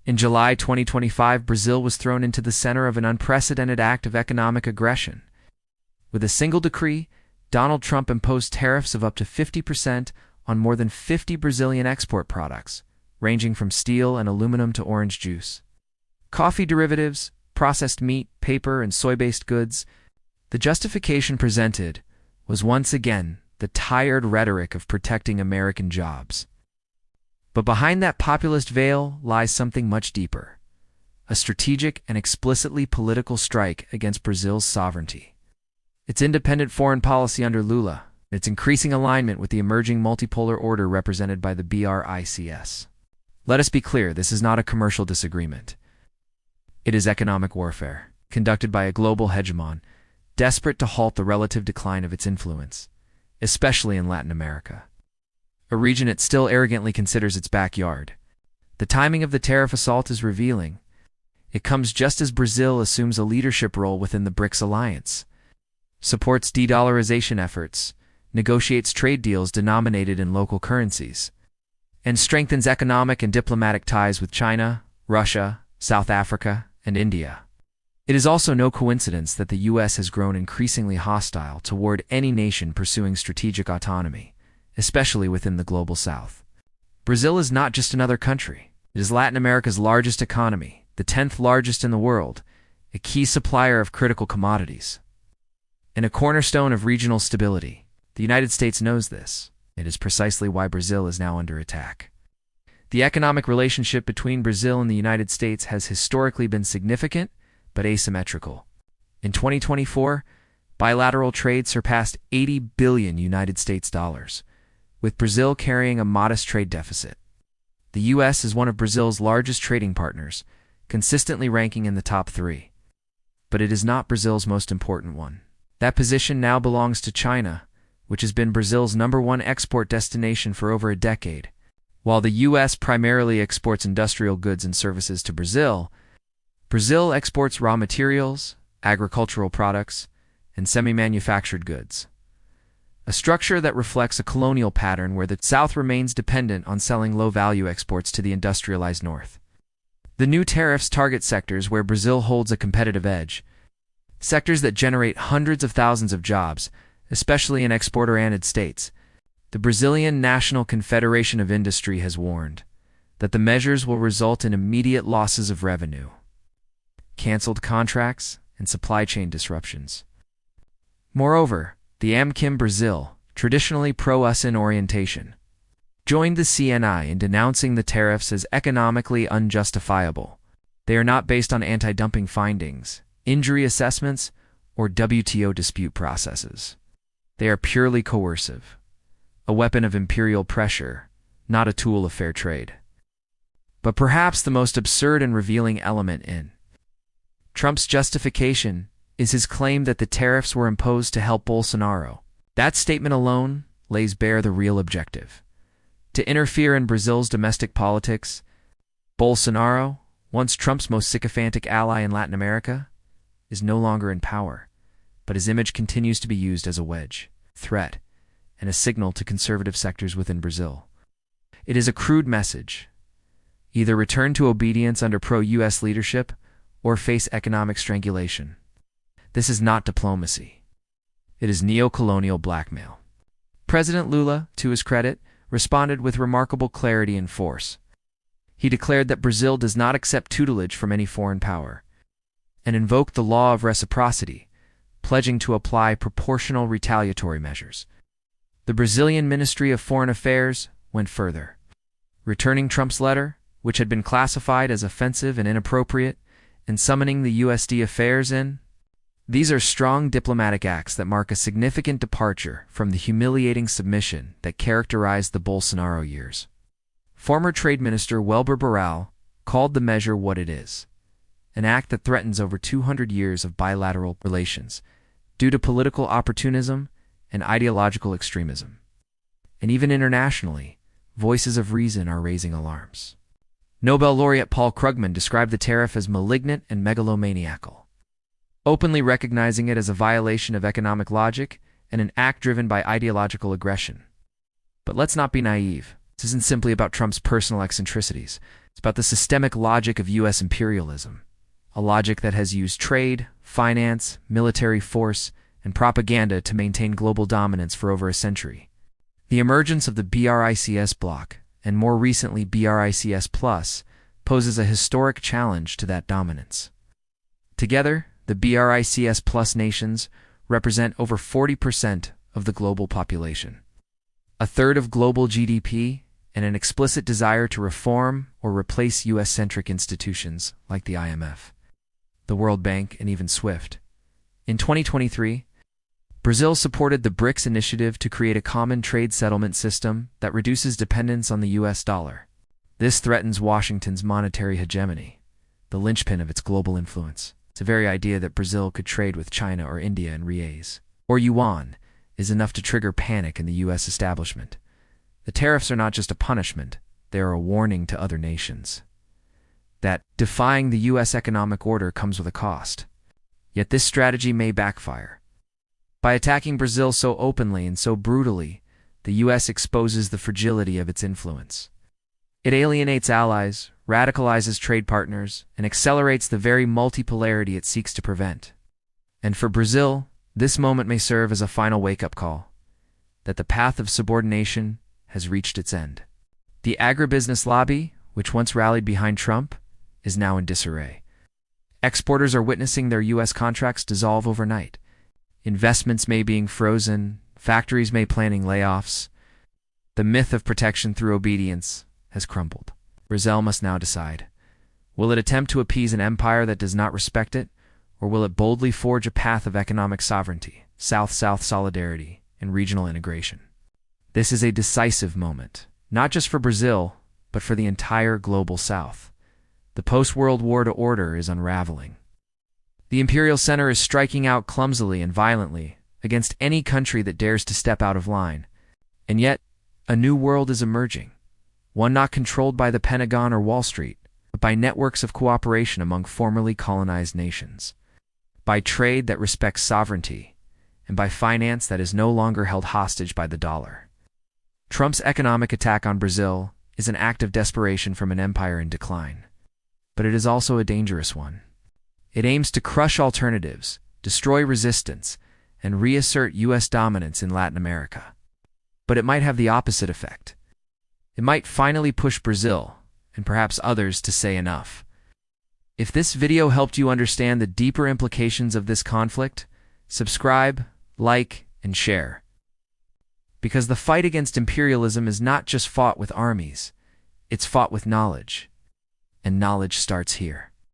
In July 2025, Brazil was thrown into the center of an unprecedented act of economic aggression. With a single decree, Donald Trump imposed tariffs of up to 50% on more than 50 Brazilian export products, ranging from steel and aluminum to orange juice, coffee derivatives, processed meat, paper, and soy-based goods. The justification presented was once again the tired rhetoric of protecting American jobs. But behind that populist veil lies something much deeper, a strategic and explicitly political strike against Brazil's sovereignty. Its independent foreign policy under Lula, and its increasing alignment with the emerging multipolar order represented by the BRICS. Let us be clear, this is not a commercial disagreement. It is economic warfare, conducted by a global hegemon, desperate to halt the relative decline of its influence, especially in Latin America, a region it still arrogantly considers its backyard. The timing of the tariff assault is revealing. It comes just as Brazil assumes a leadership role within the BRICS alliance, supports de-dollarization efforts, negotiates trade deals denominated in local currencies, and strengthens economic and diplomatic ties with China, Russia, South Africa, and India. It is also no coincidence that the U.S. has grown increasingly hostile toward any nation pursuing strategic autonomy, especially within the global South. Brazil is not just another country. It is Latin America's largest economy, the 10th largest in the world, a key supplier of critical commodities, and a cornerstone of regional stability. The United States knows this. It is precisely why Brazil is now under attack. The economic relationship between Brazil and the United States has historically been significant, but asymmetrical. In 2024, bilateral trade surpassed $80 billion United States dollars, with Brazil carrying a modest trade deficit. The U.S. is one of Brazil's largest trading partners, consistently ranking in the top 3. But it is not Brazil's most important one. That position now belongs to China, which has been Brazil's #1 export destination for over a decade. While the U.S. primarily exports industrial goods and services to Brazil, Brazil exports raw materials, agricultural products, and semi-manufactured goods. A structure that reflects a colonial pattern where the South remains dependent on selling low-value exports to the industrialized North. The new tariffs target sectors where Brazil holds a competitive edge, sectors that generate hundreds of thousands of jobs, especially in export-oriented states. The Brazilian National Confederation of Industry has warned that the measures will result in immediate losses of revenue, canceled contracts, and supply chain disruptions. Moreover, the AmChim Brazil, traditionally pro-US in orientation, joined the CNI in denouncing the tariffs as economically unjustifiable. They are not based on anti-dumping findings, injury assessments, or WTO dispute processes. They are purely coercive, a weapon of imperial pressure, not a tool of fair trade. But perhaps the most absurd and revealing element in Trump's justification is his claim that the tariffs were imposed to help Bolsonaro. That statement alone lays bare the real objective: to interfere in Brazil's domestic politics. Bolsonaro, once Trump's most sycophantic ally in Latin America, is no longer in power, but his image continues to be used as a wedge, threat, and a signal to conservative sectors within Brazil. It is a crude message: either return to obedience under pro-US leadership or face economic strangulation. This is not diplomacy. It is neo-colonial blackmail. President Lula, to his credit, responded with remarkable clarity and force. He declared that Brazil does not accept tutelage from any foreign power, and invoked the law of reciprocity, pledging to apply proportional retaliatory measures. The Brazilian Ministry of Foreign Affairs went further, returning Trump's letter, which had been classified as offensive and inappropriate, and summoning the USD affairs in. These are strong diplomatic acts that mark a significant departure from the humiliating submission that characterized the Bolsonaro years. Former Trade Minister Welber Barral called the measure what it is: an act that threatens over 200 years of bilateral relations due to political opportunism and ideological extremism. And even internationally, voices of reason are raising alarms. Nobel laureate Paul Krugman described the tariff as malignant and megalomaniacal, openly recognizing it as a violation of economic logic and an act driven by ideological aggression. But let's not be naive. This isn't simply about Trump's personal eccentricities. It's about the systemic logic of U.S. imperialism, a logic that has used trade, finance, military force, and propaganda to maintain global dominance for over a century. The emergence of the BRICS bloc, and more recently BRICS Plus, poses a historic challenge to that dominance. Together, the BRICS Plus nations represent over 40% of the global population, a third of global GDP, and an explicit desire to reform or replace U.S.-centric institutions like the IMF, the World Bank, and even SWIFT. In 2023, Brazil supported the BRICS initiative to create a common trade settlement system that reduces dependence on the U.S. dollar. This threatens Washington's monetary hegemony, the linchpin of its global influence. The very idea that Brazil could trade with China or India in reais or yuan is enough to trigger panic in the U.S. establishment. The tariffs are not just a punishment, they are a warning to other nations that defying the U.S. economic order comes with a cost. Yet this strategy may backfire. By attacking Brazil so openly and so brutally, the U.S. exposes the fragility of its influence. It alienates allies, radicalizes trade partners, and accelerates the very multipolarity it seeks to prevent. And for Brazil, this moment may serve as a final wake-up call, that the path of subordination has reached its end. The agribusiness lobby, which once rallied behind Trump, is now in disarray. Exporters are witnessing their U.S. contracts dissolve overnight. Investments may be frozen, factories may planning layoffs. The myth of protection through obedience has crumbled. Brazil must now decide. Will it attempt to appease an empire that does not respect it, or will it boldly forge a path of economic sovereignty, South-South solidarity, and regional integration? This is a decisive moment, not just for Brazil, but for the entire global South. The post-World War order is unraveling. The imperial center is striking out clumsily and violently against any country that dares to step out of line. And yet, a new world is emerging, one not controlled by the Pentagon or Wall Street, but by networks of cooperation among formerly colonized nations, by trade that respects sovereignty, and by finance that is no longer held hostage by the dollar. Trump's economic attack on Brazil is an act of desperation from an empire in decline. But it is also a dangerous one. It aims to crush alternatives, destroy resistance, and reassert U.S. dominance in Latin America. But it might have the opposite effect. It might finally push Brazil, and perhaps others, to say enough. If this video helped you understand the deeper implications of this conflict, subscribe, like, and share. Because the fight against imperialism is not just fought with armies, it's fought with knowledge. And knowledge starts here.